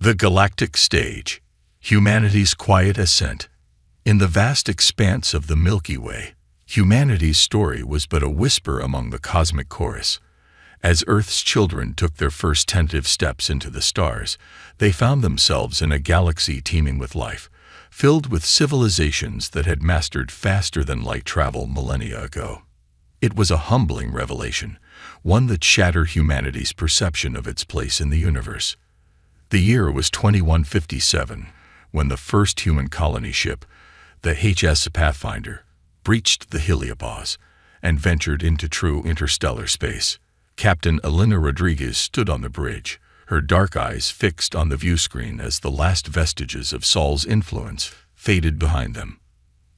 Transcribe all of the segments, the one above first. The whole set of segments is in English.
The Galactic Stage, humanity's quiet ascent. In the vast expanse of the Milky Way, humanity's story was but a whisper among the cosmic chorus. As Earth's children took their first tentative steps into the stars, they found themselves in a galaxy teeming with life, filled with civilizations that had mastered faster-than-light travel millennia ago. It was a humbling revelation, one that shattered humanity's perception of its place in the universe. The year was 2157, when the first human colony ship, the HMS Pathfinder, breached the heliopause and ventured into true interstellar space. Captain Elena Rodriguez stood on the bridge, her dark eyes fixed on the viewscreen as the last vestiges of Sol's influence faded behind them.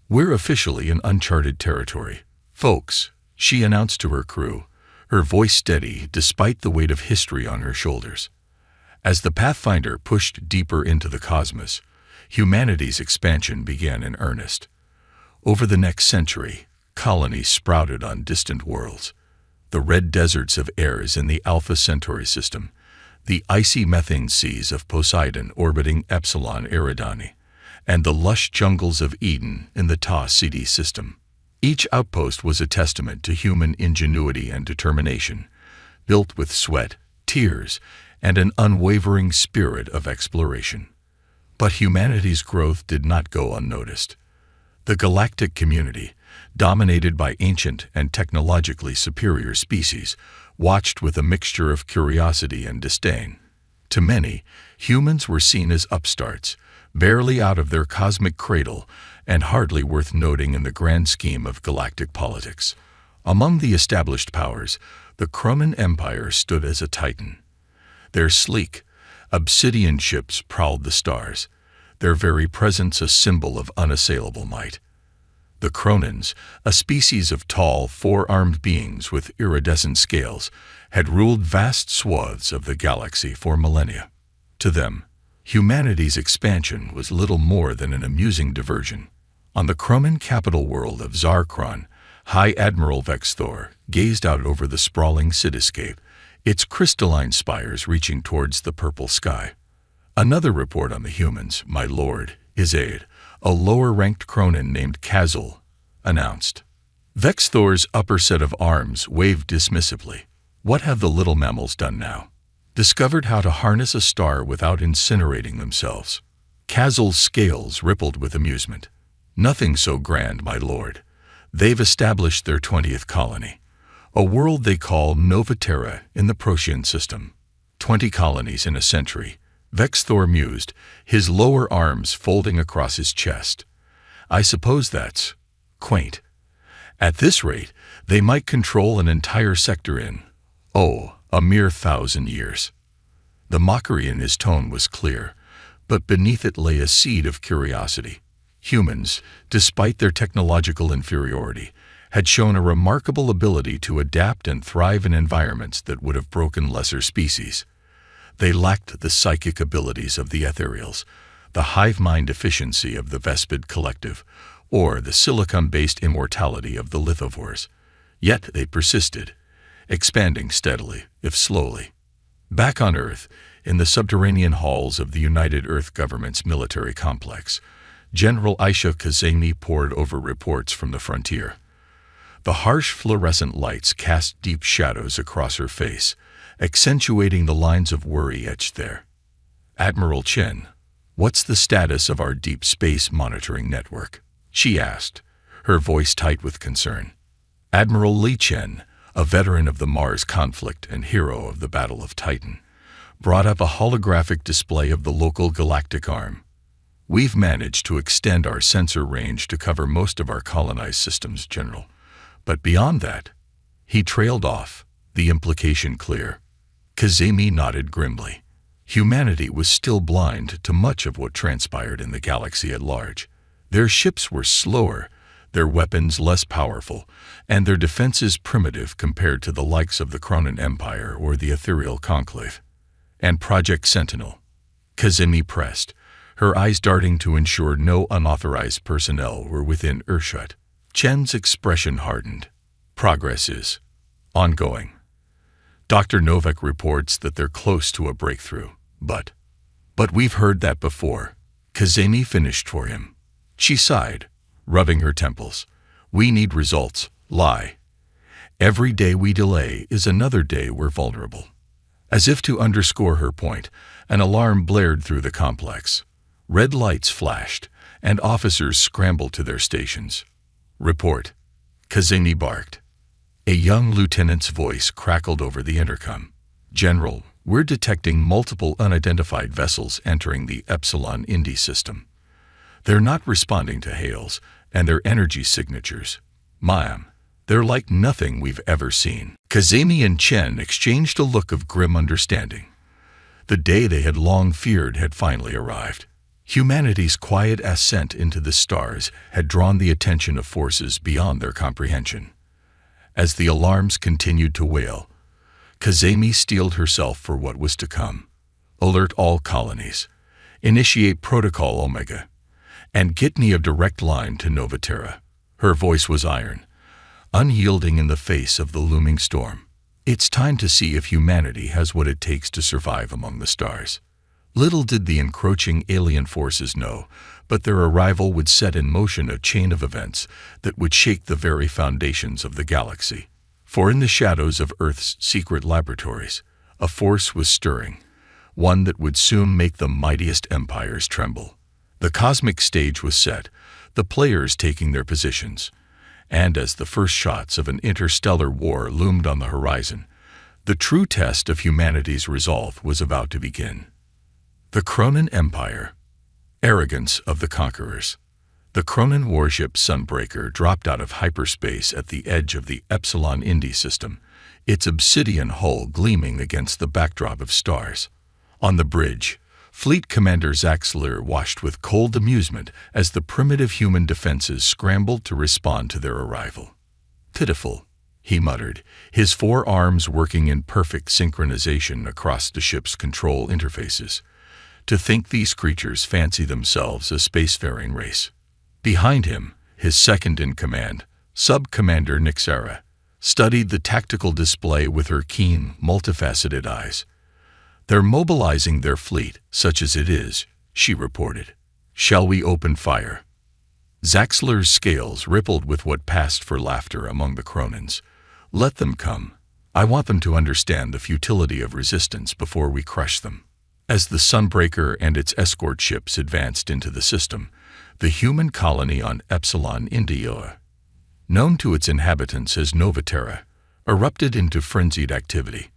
"We're officially in uncharted territory, folks," she announced to her crew, her voice steady despite the weight of history on her shoulders. As the Pathfinder pushed deeper into the cosmos, humanity's expansion began in earnest. Over the next century, colonies sprouted on distant worlds. The red deserts of Ares in the Alpha Centauri system, the icy methane seas of Poseidon orbiting Epsilon Eridani, and the lush jungles of Eden in the Ta Ceti system. Each outpost was a testament to human ingenuity and determination, built with sweat, tears, and an unwavering spirit of exploration. But humanity's growth did not go unnoticed. The galactic community, dominated by ancient and technologically superior species, watched with a mixture of curiosity and disdain. To many, humans were seen as upstarts, barely out of their cosmic cradle and hardly worth noting in the grand scheme of galactic politics. Among the established powers, the Kroman Empire stood as a titan. Their sleek, obsidian ships prowled the stars, their very presence a symbol of unassailable might. The Kronans, a species of tall, four-armed beings with iridescent scales, had ruled vast swaths of the galaxy for millennia. To them, humanity's expansion was little more than an amusing diversion. On the Kroman capital world of Zarkron, High Admiral Vexthor gazed out over the sprawling cityscape, its crystalline spires reaching towards the purple sky. "Another report on the humans, my lord," Izaid, a lower-ranked Kronan named Kazul, announced. Vexthor's upper set of arms waved dismissively. "What have the little mammals done now?" "Discovered how to harness a star without incinerating themselves." Kazul's scales rippled with amusement. "Nothing so grand, my lord. They've established their 20th colony, a world they call Nova Terra in the Procyon system. 20 colonies in a century," Vexthor mused, his lower arms folding across his chest. "I suppose that's quaint. At this rate, they might control an entire sector in, a mere 1,000 years." The mockery in his tone was clear, but beneath it lay a seed of curiosity. Humans, despite their technological inferiority, had shown a remarkable ability to adapt and thrive in environments that would have broken lesser species. They lacked the psychic abilities of the ethereals, the hive mind efficiency of the Vespid collective, or the silicon-based immortality of the lithivores. Yet they persisted, expanding steadily, if slowly. Back on Earth, in the subterranean halls of the United Earth Government's military complex, General Aisha Kazemi pored over reports from the frontier. The harsh fluorescent lights cast deep shadows across her face, accentuating the lines of worry etched there. "Admiral Chen, what's the status of our deep space monitoring network?" she asked, her voice tight with concern. Admiral Li Chen, a veteran of the Mars conflict and hero of the Battle of Titan, brought up a holographic display of the local galactic arm. "We've managed to extend our sensor range to cover most of our colonized systems, General. But beyond that," he trailed off, the implication clear. Kazemi nodded grimly. Humanity was still blind to much of what transpired in the galaxy at large. Their ships were slower, their weapons less powerful, and their defenses primitive compared to the likes of the Kronan Empire or the Ethereal Conclave. "And Project Sentinel?" Kazemi pressed, her eyes darting to ensure no unauthorized personnel were within earshot. Chen's expression hardened. "Progress is ongoing. Dr. Novak reports that they're close to a breakthrough, but But we've heard that before. Kazemi finished for him. She sighed, rubbing her temples. We need results. Lie. Every day we delay is another day we're vulnerable. As if to underscore her point, an alarm blared through the complex. Red lights flashed, and officers scrambled to their stations. Report. Kazemi barked. A young lieutenant's voice crackled over the intercom. General, we're detecting multiple unidentified vessels entering the Epsilon Indi system. They're not responding to hails and their energy signatures. Ma'am, they're like nothing we've ever seen. Kazemi and Chen exchanged a look of grim understanding. The day they had long feared had finally arrived. Humanity's quiet ascent into the stars had drawn the attention of forces beyond their comprehension. As the alarms continued to wail, Kazemi steeled herself for what was to come. Alert all colonies. Initiate Protocol Omega. And get me a direct line to Novaterra. Her voice was iron, unyielding in the face of the looming storm. It's time to see if humanity has what it takes to survive among the stars. Little did the encroaching alien forces know, but their arrival would set in motion a chain of events that would shake the very foundations of the galaxy. For in the shadows of Earth's secret laboratories, a force was stirring, one that would soon make the mightiest empires tremble. The cosmic stage was set, the players taking their positions, and as the first shots of an interstellar war loomed on the horizon, the true test of humanity's resolve was about to begin. The Kronan Empire. Arrogance of the conquerors. The Kronan warship Sunbreaker dropped out of hyperspace at the edge of the Epsilon Indi system, its obsidian hull gleaming against the backdrop of stars. On the bridge, Fleet Commander Zaxler watched with cold amusement as the primitive human defenses scrambled to respond to their arrival. Pitiful, he muttered, his four arms working in perfect synchronization across the ship's control interfaces. To think these creatures fancy themselves a spacefaring race. Behind him, his second-in-command, Sub-Commander Nixara, studied the tactical display with her keen, multifaceted eyes. They're mobilizing their fleet, such as it is, she reported. Shall we open fire? Zaxler's scales rippled with what passed for laughter among the Kronans. Let them come. I want them to understand the futility of resistance before we crush them. As the Sunbreaker and its escort ships advanced into the system, the human colony on Epsilon Indi, known to its inhabitants as Novaterra, erupted into frenzied activity.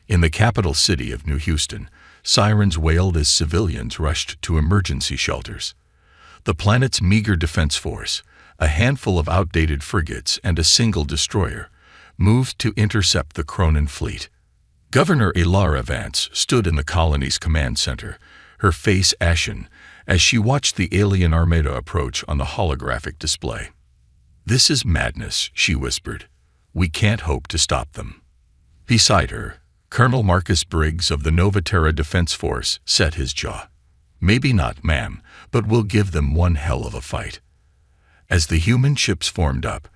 In the capital city of New Houston, sirens wailed as civilians rushed to emergency shelters. The planet's meager defense force, a handful of outdated frigates and a single destroyer, moved to intercept the Kronan fleet. Governor Elara Vance stood in the colony's command center, her face ashen, as she watched the alien Armada approach on the holographic display. "This is madness," she whispered. "We can't hope to stop them." Beside her, Colonel Marcus Briggs of the Novaterra Defense Force set his jaw. "Maybe not, ma'am, but we'll give them one hell of a fight." As the human ships formed up,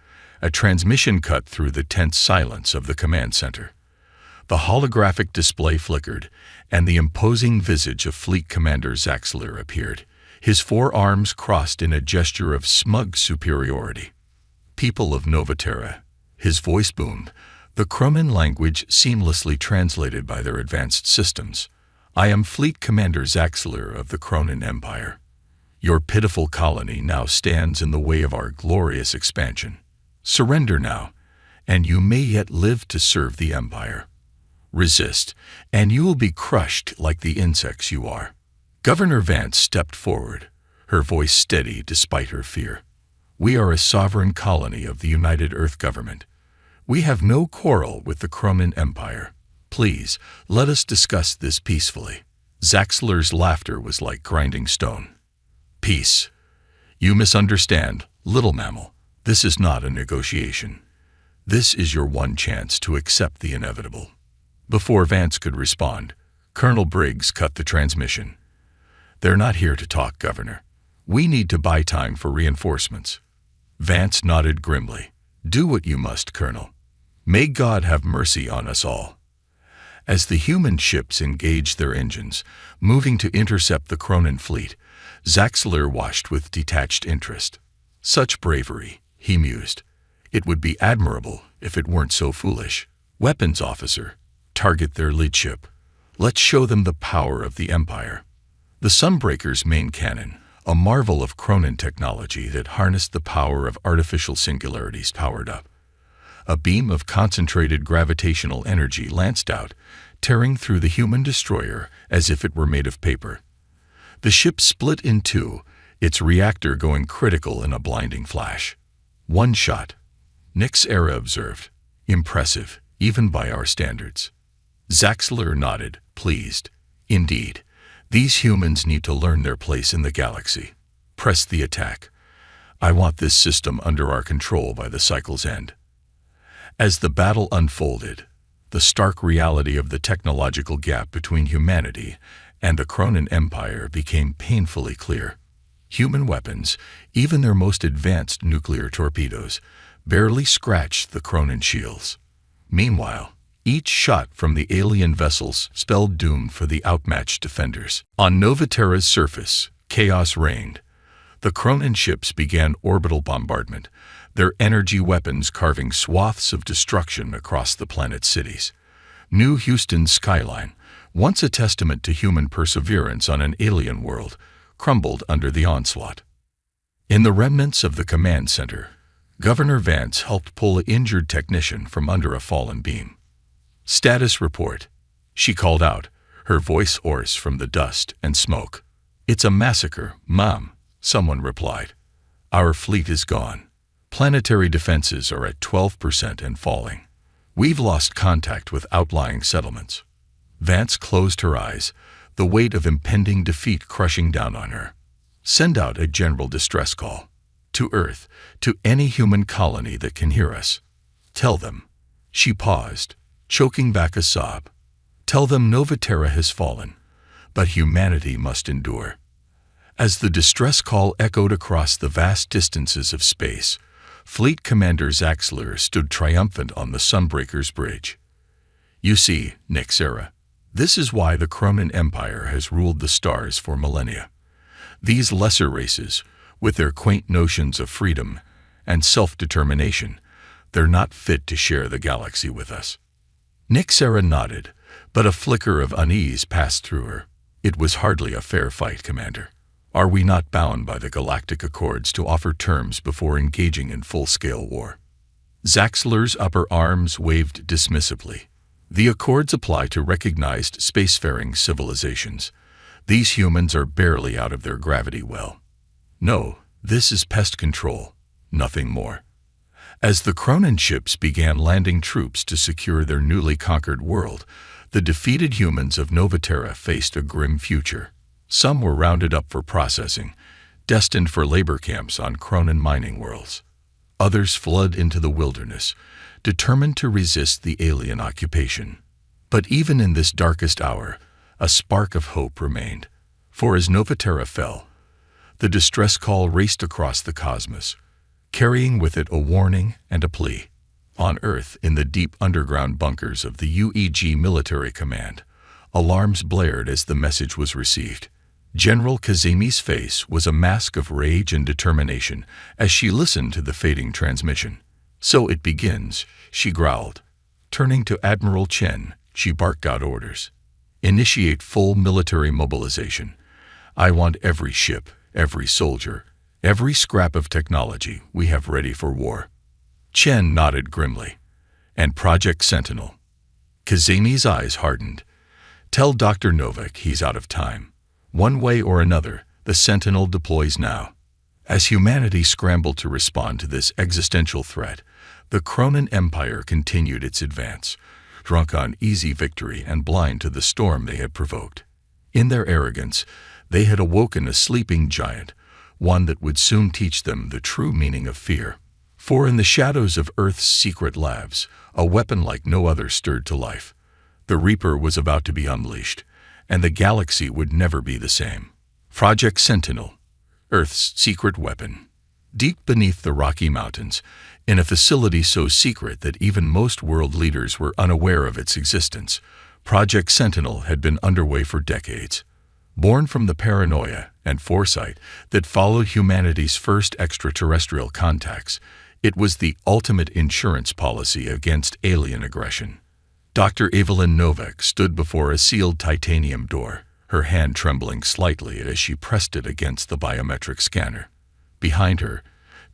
a transmission cut through the tense silence of the command center. The holographic display flickered, and the imposing visage of Fleet Commander Zaxler appeared, his four arms crossed in a gesture of smug superiority. "People of Novaterra," his voice boomed, the Kronan language seamlessly translated by their advanced systems. "I am Fleet Commander Zaxler of the Kronan Empire. Your pitiful colony now stands in the way of our glorious expansion. Surrender now, and you may yet live to serve the Empire. Resist, and you will be crushed like the insects you are." Governor Vance stepped forward, her voice steady despite her fear. "We are a sovereign colony of the United Earth Government. We have no quarrel with the Kronan Empire. Please, let us discuss this peacefully." Zaxler's laughter was like grinding stone. "Peace. You misunderstand, little mammal. This is not a negotiation. This is your one chance to accept the inevitable." Before Vance could respond, Colonel Briggs cut the transmission. "They're not here to talk, Governor. We need to buy time for reinforcements." Vance nodded grimly. "Do what you must, Colonel. May God have mercy on us all." As the human ships engaged their engines, moving to intercept the Kronan fleet, Zaxler watched with detached interest. Such bravery, he mused. It would be admirable if it weren't so foolish. Weapons officer, target their lead ship. Let's show them the power of the Empire. The Sunbreaker's main cannon, a marvel of Kronan technology that harnessed the power of artificial singularities, powered up. A beam of concentrated gravitational energy lanced out, tearing through the human destroyer as if it were made of paper. The ship split in two, its reactor going critical in a blinding flash. One shot, Nix-Era observed. Impressive, even by our standards. Zaxler nodded, pleased. Indeed, these humans need to learn their place in the galaxy. Press the attack. I want this system under our control by the cycle's end. As the battle unfolded, the stark reality of the technological gap between humanity and the Kronan Empire became painfully clear. Human weapons, even their most advanced nuclear torpedoes, barely scratched the Kronan shields. Meanwhile, each shot from the alien vessels spelled doom for the outmatched defenders. On Novaterra's surface, chaos reigned. The Kronan ships began orbital bombardment, their energy weapons carving swaths of destruction across the planet's cities. New Houston's skyline, once a testament to human perseverance on an alien world, crumbled under the onslaught. In the remnants of the command center, Governor Vance helped pull an injured technician from under a fallen beam. Status report, she called out, her voice hoarse from the dust and smoke. It's a massacre, Mom, someone replied. Our fleet is gone. Planetary defenses are at 12% and falling. We've lost contact with outlying settlements. Vance closed her eyes, the weight of impending defeat crushing down on her. Send out a general distress call. To Earth, to any human colony that can hear us. Tell them. She paused, choking back a sob. Tell them Novaterra has fallen, but humanity must endure. As the distress call echoed across the vast distances of space, Fleet Commander Zaxler stood triumphant on the Sunbreaker's bridge. You see, Nix-Era, this is why the Kronan Empire has ruled the stars for millennia. These lesser races, with their quaint notions of freedom and self-determination, they're not fit to share the galaxy with us. Nix-Era nodded, but a flicker of unease passed through her. It was hardly a fair fight, Commander. Are we not bound by the Galactic Accords to offer terms before engaging in full-scale war? Zaxler's upper arms waved dismissively. The Accords apply to recognized spacefaring civilizations. These humans are barely out of their gravity well. No, this is pest control, nothing more. As the Kronan ships began landing troops to secure their newly conquered world, the defeated humans of Novaterra faced a grim future. Some were rounded up for processing, destined for labor camps on Kronan mining worlds. Others fled into the wilderness, determined to resist the alien occupation. But even in this darkest hour, a spark of hope remained. For as Novaterra fell, the distress call raced across the cosmos, carrying with it a warning and a plea. On Earth, in the deep underground bunkers of the UEG Military Command, alarms blared as the message was received. General Kazemi's face was a mask of rage and determination as she listened to the fading transmission. So it begins, she growled. Turning to Admiral Chen, she barked out orders. Initiate full military mobilization. I want every ship, every soldier, every scrap of technology we have ready for war. Chen nodded grimly. And Project Sentinel. Kazemi's eyes hardened. Tell Dr. Novak he's out of time. One way or another, the Sentinel deploys now. As humanity scrambled to respond to this existential threat, the Kronan Empire continued its advance, drunk on easy victory and blind to the storm they had provoked. In their arrogance, they had awoken a sleeping giant, one that would soon teach them the true meaning of fear. For in the shadows of Earth's secret labs, a weapon like no other stirred to life. The Reaper was about to be unleashed, and the galaxy would never be the same. Project Sentinel, Earth's secret weapon. Deep beneath the Rocky Mountains, in a facility so secret that even most world leaders were unaware of its existence, Project Sentinel had been underway for decades. Born from the paranoia and foresight that followed humanity's first extraterrestrial contacts, it was the ultimate insurance policy against alien aggression. Dr. Evelyn Novak stood before a sealed titanium door, her hand trembling slightly as she pressed it against the biometric scanner. Behind her,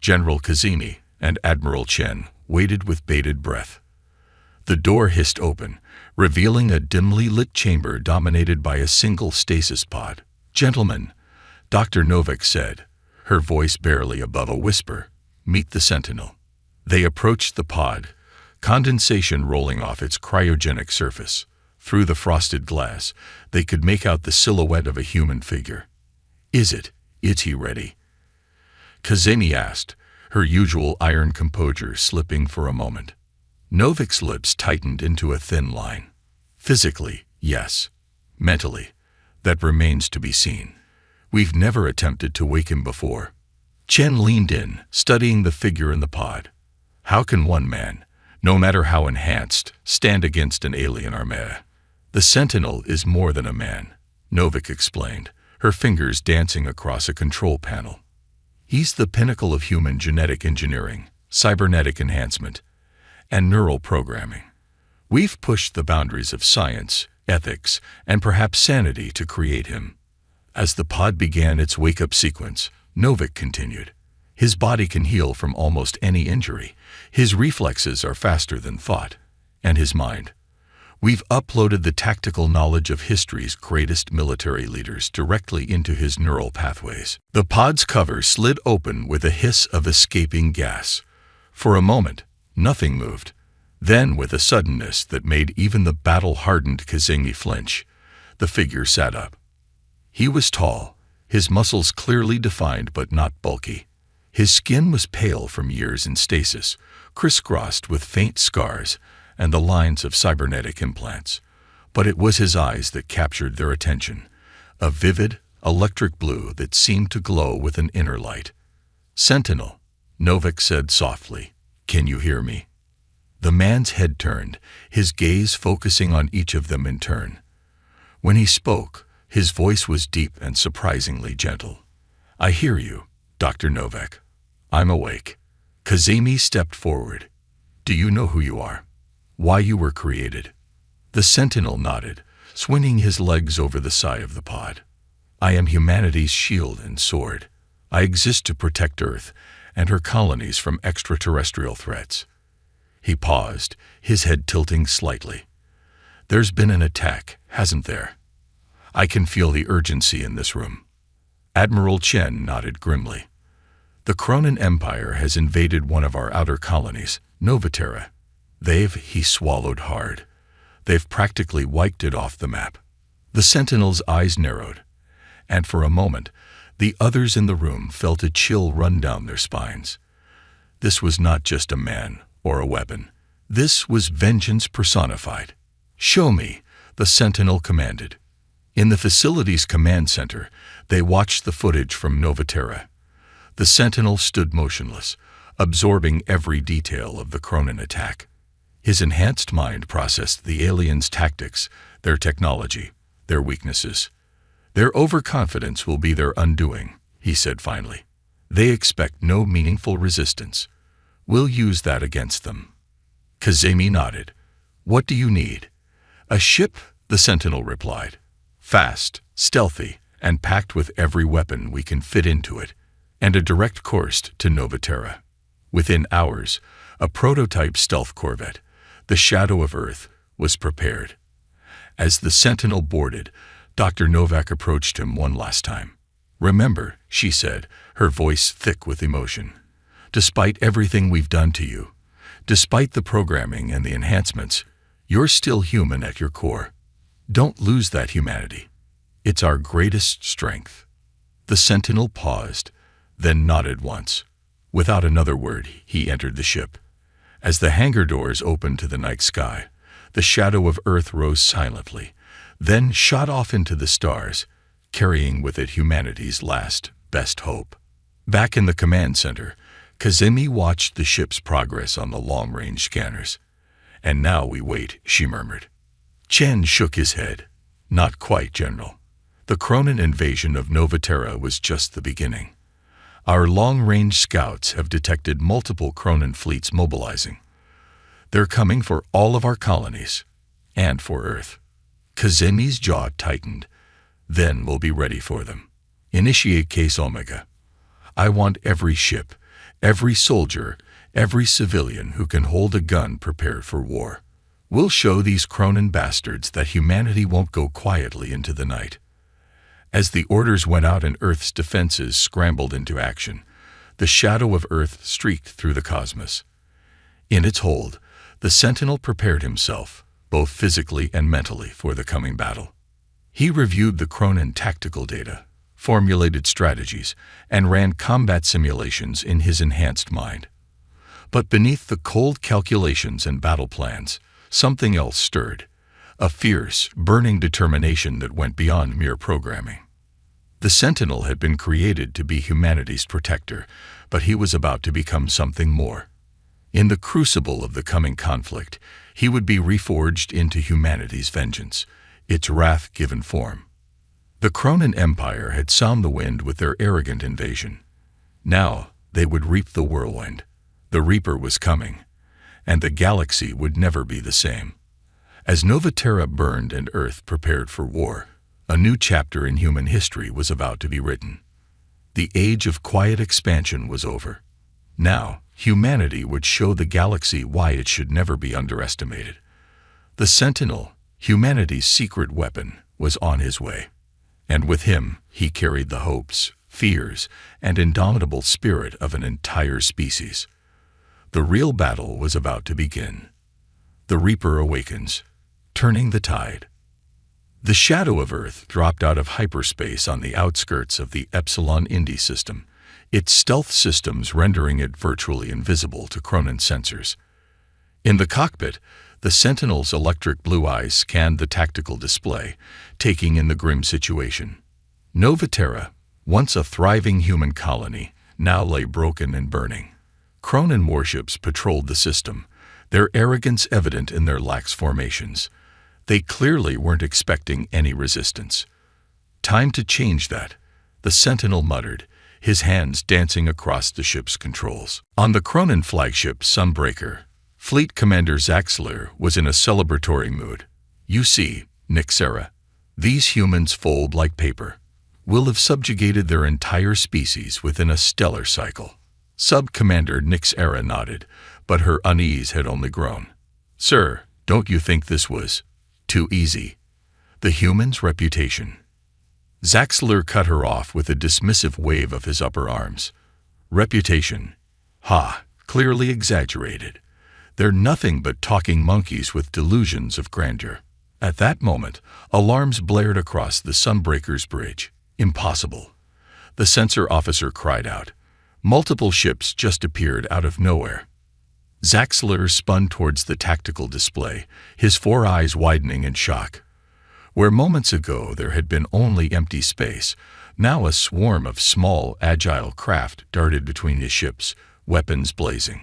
General Kazemi and Admiral Chen waited with bated breath. The door hissed open, revealing a dimly lit chamber dominated by a single stasis pod. "Gentlemen," Dr. Novak said, her voice barely above a whisper, "meet the Sentinel." They approached the pod, condensation rolling off its cryogenic surface. Through the frosted glass, they could make out the silhouette of a human figure. Is he ready?" Kazemi asked, her usual iron composure slipping for a moment. Novik's lips tightened into a thin line. "Physically, yes. Mentally, that remains to be seen. We've never attempted to wake him before." Chen leaned in, studying the figure in the pod. How can one man, no matter how enhanced, stand against an alien armada? "The Sentinel is more than a man," Novik explained, her fingers dancing across a control panel. "He's the pinnacle of human genetic engineering, cybernetic enhancement, and neural programming. We've pushed the boundaries of science, ethics, and perhaps sanity to create him." As the pod began its wake-up sequence, Novik continued, "His body can heal from almost any injury. His reflexes are faster than thought. And his mind. We've uploaded the tactical knowledge of history's greatest military leaders directly into his neural pathways." The pod's cover slid open with a hiss of escaping gas. For a moment, nothing moved. Then, with a suddenness that made even the battle-hardened Kazemi flinch, the figure sat up. He was tall, his muscles clearly defined but not bulky. His skin was pale from years in stasis, crisscrossed with faint scars and the lines of cybernetic implants. But it was his eyes that captured their attention, a vivid, electric blue that seemed to glow with an inner light. "Sentinel," Novik said softly, "can you hear me?" The man's head turned, his gaze focusing on each of them in turn. When he spoke, his voice was deep and surprisingly gentle. "I hear you, Dr. Novak. I'm awake." Kazemi stepped forward. "Do you know who you are? Why you were created?" The Sentinel nodded, swinging his legs over the side of the pod. "I am humanity's shield and sword. I exist to protect Earth and her colonies from extraterrestrial threats." He paused, his head tilting slightly. "There's been an attack, hasn't there? I can feel the urgency in this room." Admiral Chen nodded grimly. "The Cronin Empire has invaded one of our outer colonies, Novaterra. He swallowed hard. They've practically wiped it off the map." The Sentinel's eyes narrowed, and for a moment, the others in the room felt a chill run down their spines. This was not just a man or a weapon. This was vengeance personified. "Show me," the Sentinel commanded. In the facility's command center, they watched the footage from Novaterra. The Sentinel stood motionless, absorbing every detail of the Cronin attack. His enhanced mind processed the aliens' tactics, their technology, their weaknesses. "Their overconfidence will be their undoing," he said finally. "They expect no meaningful resistance. We'll use that against them." Kazemi nodded. "What do you need?" "A ship," the Sentinel replied. "Fast, stealthy, and packed with every weapon we can fit into it, and a direct course to Novaterra." Within hours, a prototype stealth corvette, the Shadow of Earth, was prepared. As the Sentinel boarded, Dr. Novak approached him one last time. "Remember," she said, her voice thick with emotion, "despite everything we've done to you, despite the programming and the enhancements, you're still human at your core. Don't lose that humanity. It's our greatest strength." The Sentinel paused, then nodded once. Without another word, he entered the ship. As the hangar doors opened to the night sky, the Shadow of Earth rose silently, then shot off into the stars, carrying with it humanity's last, best hope. Back in the command center, Kazemi watched the ship's progress on the long-range scanners. "And now we wait," she murmured. Chen shook his head. Not quite, General. The Cronin invasion of Novaterra was just the beginning. Our long-range scouts have detected multiple Cronin fleets mobilizing. They're coming for all of our colonies, and for Earth. Kazemi's jaw tightened. Then we'll be ready for them. Initiate Case Omega. I want every ship, every soldier, every civilian who can hold a gun prepared for war. We'll show these Cronin bastards that humanity won't go quietly into the night. As the orders went out and Earth's defenses scrambled into action, the shadow of Earth streaked through the cosmos. In its hold, the Sentinel prepared himself, both physically and mentally, for the coming battle. He reviewed the Cronin tactical data, formulated strategies, and ran combat simulations in his enhanced mind. But beneath the cold calculations and battle plans, something else stirred, a fierce, burning determination that went beyond mere programming. The Sentinel had been created to be humanity's protector, but he was about to become something more. In the crucible of the coming conflict, he would be reforged into humanity's vengeance, its wrath given form. The Cronin Empire had sown the wind with their arrogant invasion. Now they would reap the whirlwind. The Reaper was coming, and the galaxy would never be the same. As Novaterra burned and Earth prepared for war, a new chapter in human history was about to be written. The age of quiet expansion was over. Now, humanity would show the galaxy why it should never be underestimated. The Sentinel, humanity's secret weapon, was on his way. And with him, he carried the hopes, fears, and indomitable spirit of an entire species. The real battle was about to begin. The Reaper awakens, turning the tide. The shadow of Earth dropped out of hyperspace on the outskirts of the Epsilon Indi system, its stealth systems rendering it virtually invisible to Cronin sensors. In the cockpit, the Sentinel's electric blue eyes scanned the tactical display, taking in the grim situation. Novaterra, once a thriving human colony, now lay broken and burning. Cronin warships patrolled the system, their arrogance evident in their lax formations. They clearly weren't expecting any resistance. Time to change that, the Sentinel muttered, his hands dancing across the ship's controls. On the Cronin flagship Sunbreaker, Fleet Commander Zaxler was in a celebratory mood. You see, Nixera, these humans fold like paper. We'll have subjugated their entire species within a stellar cycle. Sub-Commander Nixera nodded, but her unease had only grown. Sir, don't you think this was too easy? The human's reputation. Zaxler cut her off with a dismissive wave of his upper arms. Reputation? Ha, clearly exaggerated. They're nothing but talking monkeys with delusions of grandeur. At that moment, alarms blared across the Sunbreaker's bridge. Impossible. The sensor officer cried out. Multiple ships just appeared out of nowhere. Zaxler spun towards the tactical display, his four eyes widening in shock. Where moments ago there had been only empty space, now a swarm of small, agile craft darted between his ships, weapons blazing.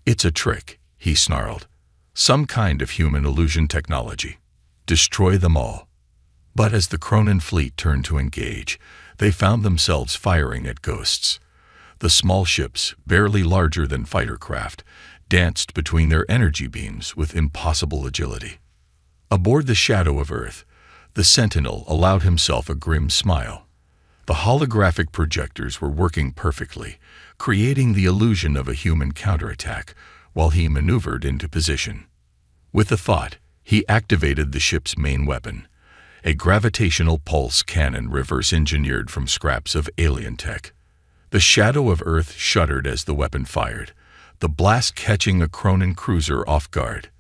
It's a trick, he snarled. Some kind of human illusion technology. Destroy them all. But as the Cronin fleet turned to engage, they found themselves firing at ghosts. The small ships, barely larger than fighter craft, danced between their energy beams with impossible agility. Aboard the shadow of Earth, the Sentinel allowed himself a grim smile. The holographic projectors were working perfectly, creating the illusion of a human counterattack while he maneuvered into position. With a thought, he activated the ship's main weapon, a gravitational pulse cannon reverse-engineered from scraps of alien tech. The shadow of Earth shuddered as the weapon fired, the blast catching a Cronin cruiser off guard.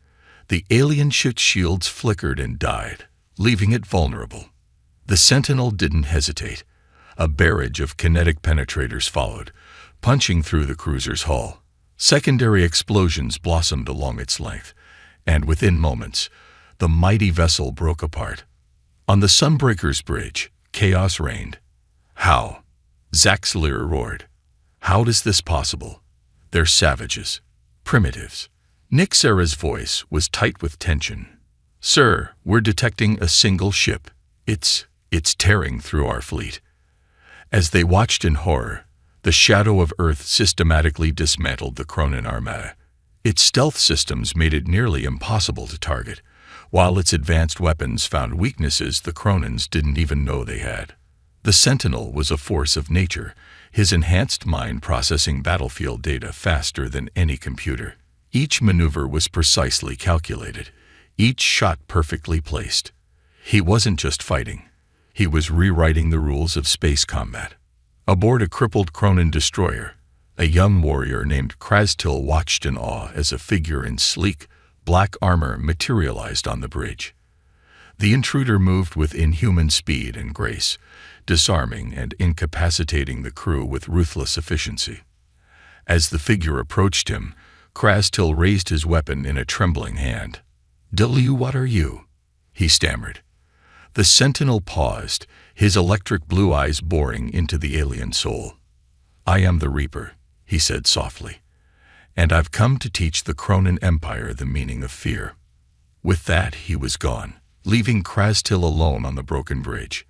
The alien ship's shields flickered and died, leaving it vulnerable. The Sentinel didn't hesitate. A barrage of kinetic penetrators followed, punching through the cruiser's hull. Secondary explosions blossomed along its length, and within moments, the mighty vessel broke apart. On the Sunbreaker's bridge, chaos reigned. How? Zaxler roared. How is this possible? They're savages. Primitives. Nixera's voice was tight with tension. "Sir, we're detecting a single ship. It's tearing through our fleet." As they watched in horror, the Shadow of Earth systematically dismantled the Kronan Armada. Its stealth systems made it nearly impossible to target, while its advanced weapons found weaknesses the Kronans didn't even know they had. The Sentinel was a force of nature, his enhanced mind processing battlefield data faster than any computer. Each maneuver was precisely calculated, each shot perfectly placed. He wasn't just fighting. He was rewriting the rules of space combat. Aboard a crippled Kronan destroyer, a young warrior named Krastil watched in awe as a figure in sleek, black armor materialized on the bridge. The intruder moved with inhuman speed and grace, disarming and incapacitating the crew with ruthless efficiency. As the figure approached him, Krastil raised his weapon in a trembling hand. "Dilu, what are you?" he stammered. The Sentinel paused, his electric blue eyes boring into the alien soul. "I am the Reaper," he said softly, "and I've come to teach the Kronan Empire the meaning of fear." With that, he was gone, leaving Krastil alone on the broken bridge.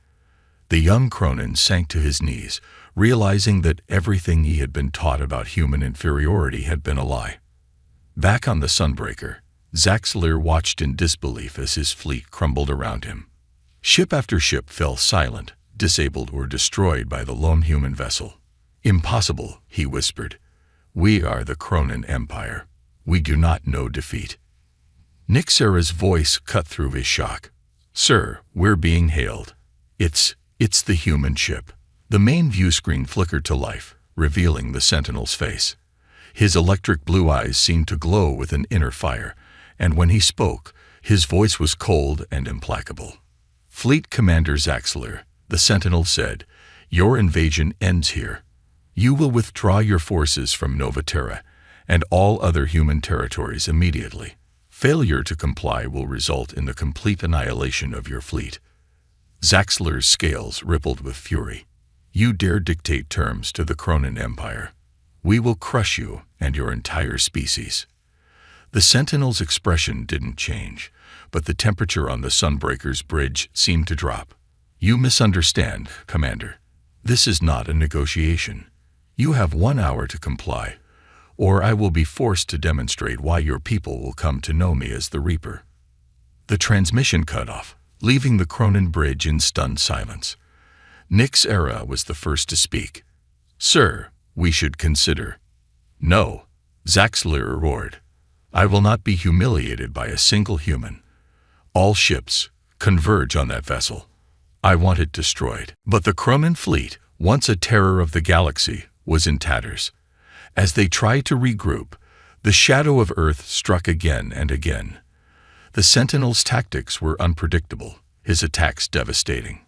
The young Kronan sank to his knees, realizing that everything he had been taught about human inferiority had been a lie. Back on the Sunbreaker, Zaxler watched in disbelief as his fleet crumbled around him. Ship after ship fell silent, disabled or destroyed by the lone human vessel. "Impossible," he whispered. "We are the Kronan Empire. We do not know defeat." Nixera's voice cut through his shock. "Sir, we're being hailed. It's the human ship." The main view screen flickered to life, revealing the Sentinel's face. His electric blue eyes seemed to glow with an inner fire, and when he spoke, his voice was cold and implacable. "Fleet Commander Zaxler," the Sentinel said, "your invasion ends here. You will withdraw your forces from Nova Terra and all other human territories immediately. Failure to comply will result in the complete annihilation of your fleet." Zaxler's scales rippled with fury. "You dare dictate terms to the Kronan Empire. We will crush you and your entire species." The Sentinel's expression didn't change, but the temperature on the Sunbreaker's bridge seemed to drop. "You misunderstand, Commander. This is not a negotiation. You have 1 hour to comply, or I will be forced to demonstrate why your people will come to know me as the Reaper." The transmission cut off, leaving the Kronan bridge in stunned silence. Nixera was the first to speak. "Sir, we should consider." "No," Zaxler roared. "I will not be humiliated by a single human. All ships, converge on that vessel. I want it destroyed." But the Kronan fleet, once a terror of the galaxy, was in tatters. As they tried to regroup, the Shadow of Earth struck again and again. The Sentinel's tactics were unpredictable, his attacks devastating.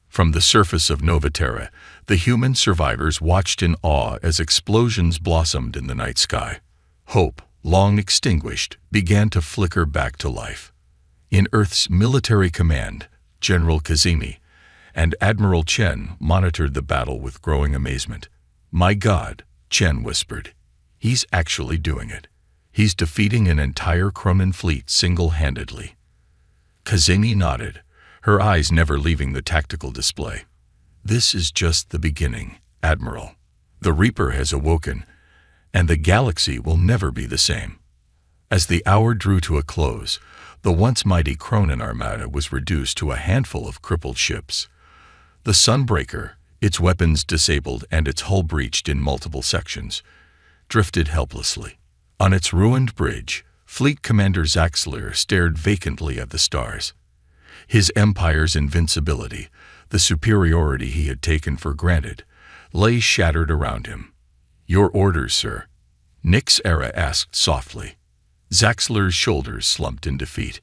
From the surface of Nova Terra, the human survivors watched in awe as explosions blossomed in the night sky. Hope, long extinguished, began to flicker back to life. In Earth's military command, General Kazemi and Admiral Chen monitored the battle with growing amazement. "My God," Chen whispered. "He's actually doing it. He's defeating an entire Kronan fleet single-handedly." Kazemi nodded, her eyes never leaving the tactical display. "This is just the beginning, Admiral. The Reaper has awoken, and the galaxy will never be the same." As the hour drew to a close, the once mighty Kronan Armada was reduced to a handful of crippled ships. The Sunbreaker, its weapons disabled and its hull breached in multiple sections, drifted helplessly. On its ruined bridge, Fleet Commander Zaxler stared vacantly at the stars. His empire's invincibility, the superiority he had taken for granted, lay shattered around him. "Your orders, sir?" Nixera asked softly. Zaxler's shoulders slumped in defeat.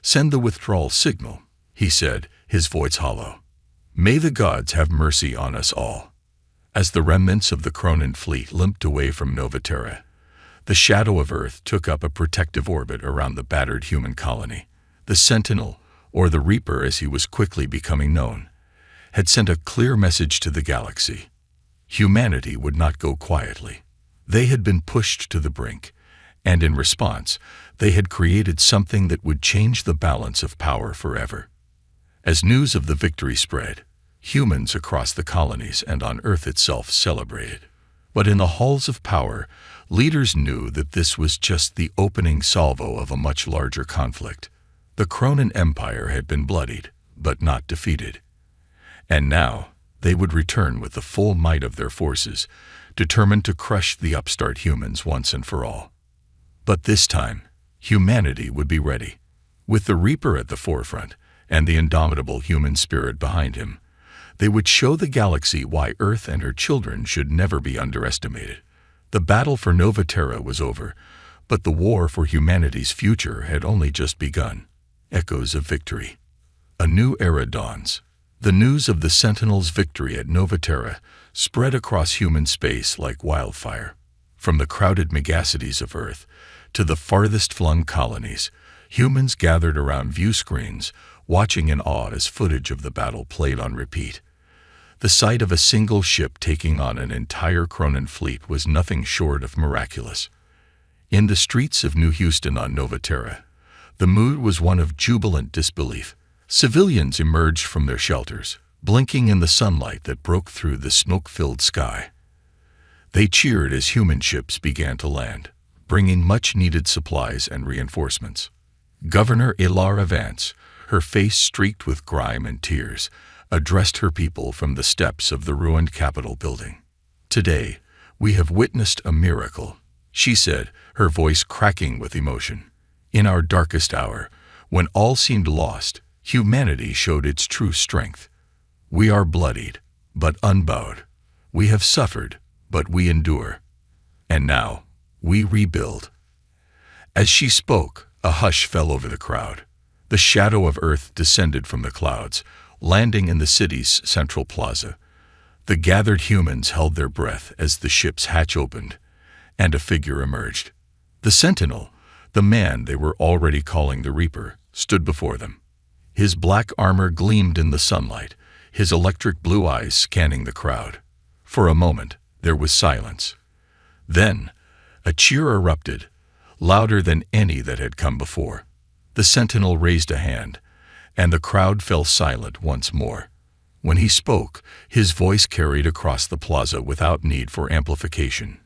"Send the withdrawal signal," he said, his voice hollow. "May the gods have mercy on us all." As the remnants of the Kronan fleet limped away from Nova Terra, the Shadow of Earth took up a protective orbit around the battered human colony. The Sentinel, or the Reaper as he was quickly becoming known, had sent a clear message to the galaxy. Humanity would not go quietly. They had been pushed to the brink, And in response, they had created something that would change the balance of power forever. As news of the victory spread, humans across the colonies and on Earth itself celebrated. But in the halls of power, leaders knew that this was just the opening salvo of a much larger conflict. The Cronan Empire had been bloodied, but not defeated. And now, they would return with the full might of their forces, determined to crush the upstart humans once and for all. But this time, humanity would be ready. With the Reaper at the forefront and the indomitable human spirit behind him, they would show the galaxy why Earth and her children should never be underestimated. The battle for Nova Terra was over, but the war for humanity's future had only just begun. Echoes of victory. A new era dawns. The news of the Sentinels' victory at Nova Terra spread across human space like wildfire. From the crowded megacities of Earth to the farthest-flung colonies, humans gathered around view screens, watching in awe as footage of the battle played on repeat. The sight of a single ship taking on an entire Cronan fleet was nothing short of miraculous. In the streets of New Houston on Nova Terra, the mood was one of jubilant disbelief. Civilians emerged from their shelters, blinking in the sunlight that broke through the smoke-filled sky. They cheered as human ships began to land, bringing much-needed supplies and reinforcements. Governor Ilara Vance, her face streaked with grime and tears, addressed her people from the steps of the ruined Capitol building. "Today, we have witnessed a miracle," she said, her voice cracking with emotion. "In our darkest hour, when all seemed lost, humanity showed its true strength. We are bloodied, but unbowed. We have suffered, but we endure. And now, we rebuild." As she spoke, a hush fell over the crowd. The shadow of Earth descended from the clouds, landing in the city's central plaza. The gathered humans held their breath as the ship's hatch opened, and a figure emerged. The Sentinel, the man they were already calling the Reaper, stood before them. His black armor gleamed in the sunlight, his electric blue eyes scanning the crowd. For a moment, there was silence. Then, a cheer erupted, louder than any that had come before. The Sentinel raised a hand, and the crowd fell silent once more. When he spoke, his voice carried across the plaza without need for amplification.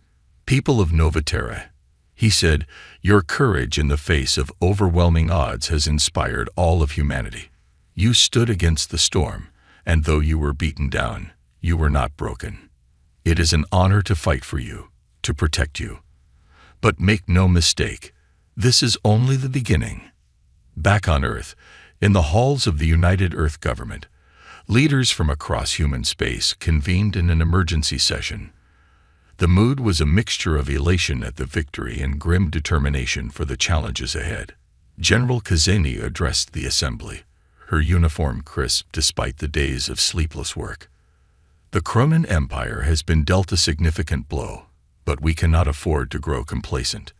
"People of Nova Terra," he said, "your courage in the face of overwhelming odds has inspired all of humanity. You stood against the storm, and though you were beaten down, you were not broken. It is an honor to fight for you, to protect you. But make no mistake, this is only the beginning." Back on Earth, in the halls of the United Earth Government, leaders from across human space convened in an emergency session. The mood was a mixture of elation at the victory and grim determination for the challenges ahead. General Kazeni addressed the assembly, her uniform crisp despite the days of sleepless work. "The Cronan Empire has been dealt a significant blow, but we cannot afford to grow complacent.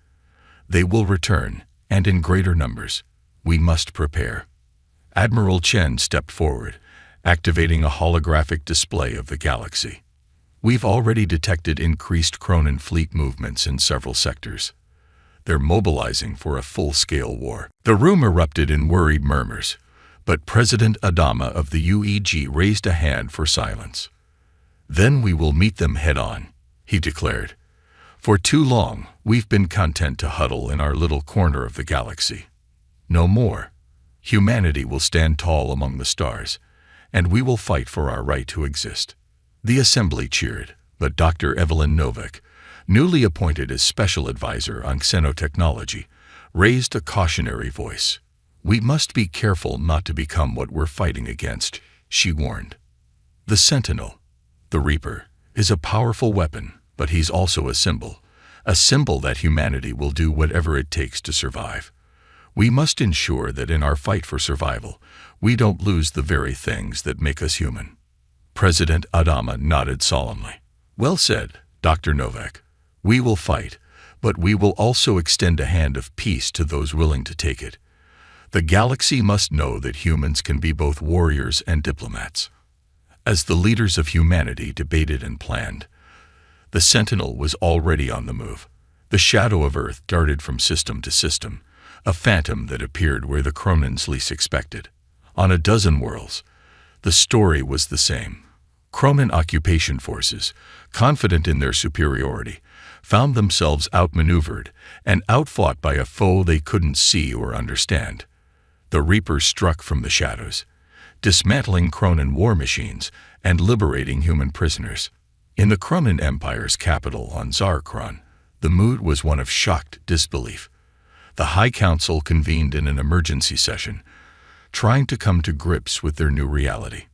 They will return, and in greater numbers. We must prepare." Admiral Chen stepped forward, activating a holographic display of the galaxy. "We've already detected increased Cronan fleet movements in several sectors. They're mobilizing for a full-scale war." The room erupted in worried murmurs, but President Adama of the UEG raised a hand for silence. "Then we will meet them head-on," he declared. "For too long, we've been content to huddle in our little corner of the galaxy. No more. Humanity will stand tall among the stars, and we will fight for our right to exist." The assembly cheered, but Dr. Evelyn Novak, newly appointed as special advisor on xenotechnology, raised a cautionary voice. "We must be careful not to become what we're fighting against," she warned. "The Sentinel, the Reaper, is a powerful weapon, but he's also a symbol that humanity will do whatever it takes to survive. We must ensure that in our fight for survival, we don't lose the very things that make us human." President Adama nodded solemnly. "Well said, Dr. Novak. We will fight, but we will also extend a hand of peace to those willing to take it. The galaxy must know that humans can be both warriors and diplomats." As the leaders of humanity debated and planned, the Sentinel was already on the move. The shadow of Earth darted from system to system, a phantom that appeared where the Cronins least expected. On a dozen worlds, the story was the same. Cronin occupation forces, confident in their superiority, found themselves outmaneuvered and outfought by a foe they couldn't see or understand. The Reapers struck from the shadows, dismantling Cronin war machines and liberating human prisoners. In the Cronin Empire's capital on Zarkron, the mood was one of shocked disbelief. The High Council convened in an emergency session, trying to come to grips with their new reality.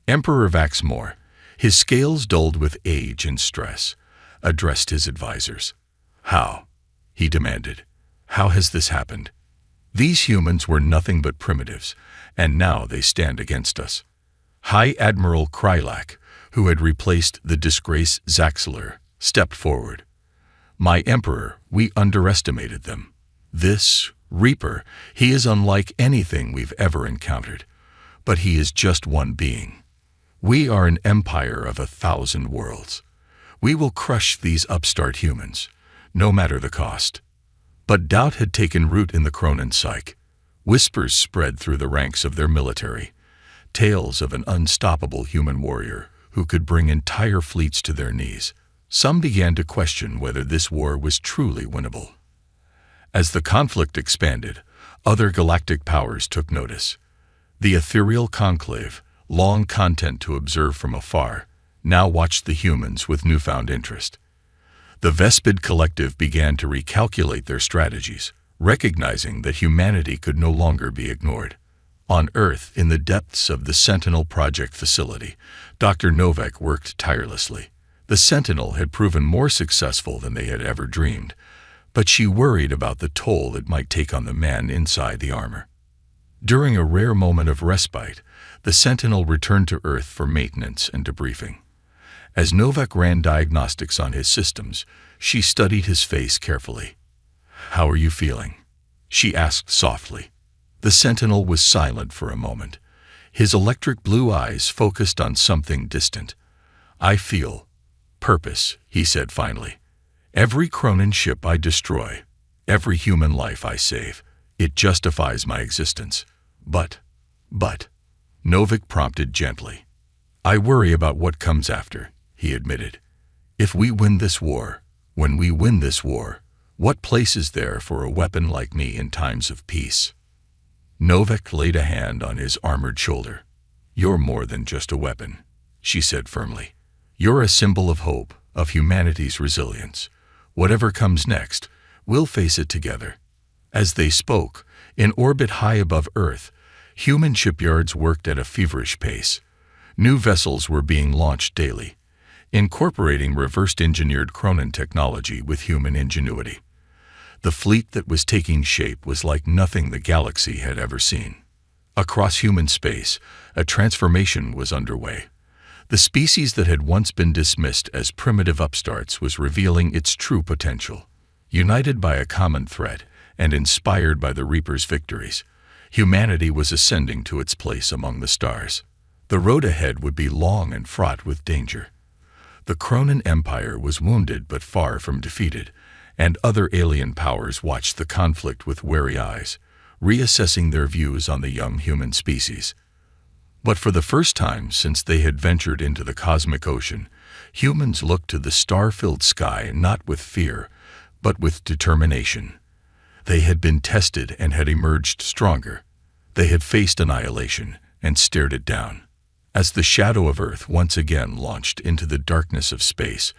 Emperor Vaxmore, his scales dulled with age and stress, addressed his advisors. "How?" he demanded. "How has this happened? These humans were nothing but primitives, and now they stand against us." High Admiral Krylak, who had replaced the disgraced Zaxler, stepped forward. "My Emperor, we underestimated them. This Reaper, he is unlike anything we've ever encountered, but he is just one being. We are an empire of 1,000 worlds. We will crush these upstart humans, no matter the cost." But doubt had taken root in the Cronin psyche. Whispers spread through the ranks of their military, tales of an unstoppable human warrior who could bring entire fleets to their knees. Some began to question whether this war was truly winnable. As the conflict expanded, other galactic powers took notice. The ethereal conclave, long content to observe from afar, now watched the humans with newfound interest. The Vespid Collective began to recalculate their strategies, recognizing that humanity could no longer be ignored. On Earth, in the depths of the Sentinel Project facility, Dr. Novak worked tirelessly. The Sentinel had proven more successful than they had ever dreamed, but she worried about the toll it might take on the man inside the armor. During a rare moment of respite, the Sentinel returned to Earth for maintenance and debriefing. As Novak ran diagnostics on his systems, she studied his face carefully. "How are you feeling?" she asked softly. The Sentinel was silent for a moment. His electric blue eyes focused on something distant. "I feel purpose," he said finally. "Every Cronin ship I destroy, every human life I save, it justifies my existence. But, Novak prompted gently. "I worry about what comes after," he admitted. "If we win this war, when we win this war, what place is there for a weapon like me in times of peace?" Novak laid a hand on his armored shoulder. "You're more than just a weapon," she said firmly. "You're a symbol of hope, of humanity's resilience. Whatever comes next, we'll face it together." As they spoke, in orbit high above Earth, human shipyards worked at a feverish pace. New vessels were being launched daily, incorporating reverse-engineered Cronin technology with human ingenuity. The fleet that was taking shape was like nothing the galaxy had ever seen. Across human space, a transformation was underway. The species that had once been dismissed as primitive upstarts was revealing its true potential. United by a common threat and inspired by the Reaper's victories, humanity was ascending to its place among the stars. The road ahead would be long and fraught with danger. The Cronin Empire was wounded but far from defeated, and other alien powers watched the conflict with wary eyes, reassessing their views on the young human species. But for the first time since they had ventured into the cosmic ocean, humans looked to the star-filled sky not with fear, but with determination. They had been tested and had emerged stronger. They had faced annihilation and stared it down. As the shadow of Earth once again launched into the darkness of space,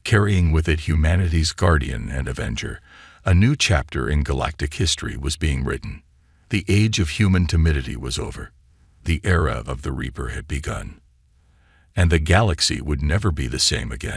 carrying with it humanity's guardian and avenger, a new chapter in galactic history was being written. The age of human timidity was over. The era of the Reaper had begun. And the galaxy would never be the same again.